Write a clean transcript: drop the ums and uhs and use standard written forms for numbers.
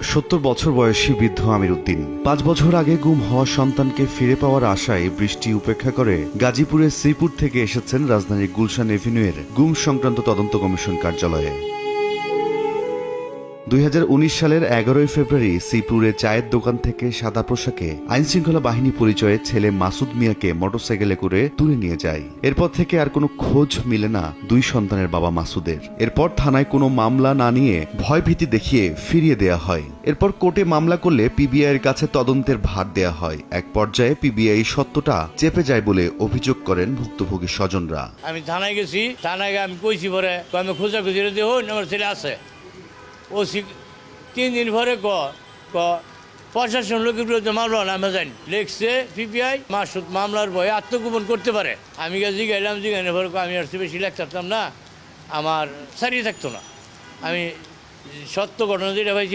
70 বছর বয়সী বৃদ্ধ আমির উদ্দিন 5 বছর আগে গুম হওয়া সন্তানকে ফিরে পাওয়ার আশায় বৃষ্টি উপেক্ষা করে গাজীপুরের শ্রীপুর থেকে এসেছেন রাজধানীর গুলশান এভিনিউয়ের গুম সংক্রান্ত তদন্ত কমিশন কার্যালয়ে। 2019 সালের 11 ফেব্রুয়ারি শ্রীপুরে চায়ের দোকান থেকে সাদা পোশাকে আইনশৃঙ্খলা বাহিনী পরিচয়ে ছেলে মাসুদ মিয়াকে মোটরসাইকেলে করে তুলে নিয়ে যায়। এরপর থেকে আর কোনো খোঁজ মিলে না দুই সন্তানের বাবা মাসুদের। এরপর থানায় কোনো মামলা না নিয়ে ভয়ভীতি দেখিয়ে ফিরিয়ে দেয়া হয়। এরপর কোর্টে মামলা করলে পিবিআইয়ের কাছে তদন্তের ভার দেয়া হয়। এক পর্যায়ে পিবিআই সত্যটা চেপে যায় বলে অভিযোগ করেন ভুক্তভোগী স্বজনরা। আমি থানায় গেছি, থানায় আমি কইছি পরে আমি খোঁজাখুঁজি দিয়ে আমার ছেলে আছে। ও 3 দিন পরে প্রশাসন লোকের বিরুদ্ধে মামলা নামে যায়নি লিখছে পিবিআই মাসুদ মামলার ভয়ে আত্মগোপন করতে পারে। আমি জিগাইলাম, জিগাইলে পরে আমি আর বেশি লেখ থাকতাম না, আমার সারিয়ে থাকতো না। আমি সত্য ঘটনা যেটা ভাই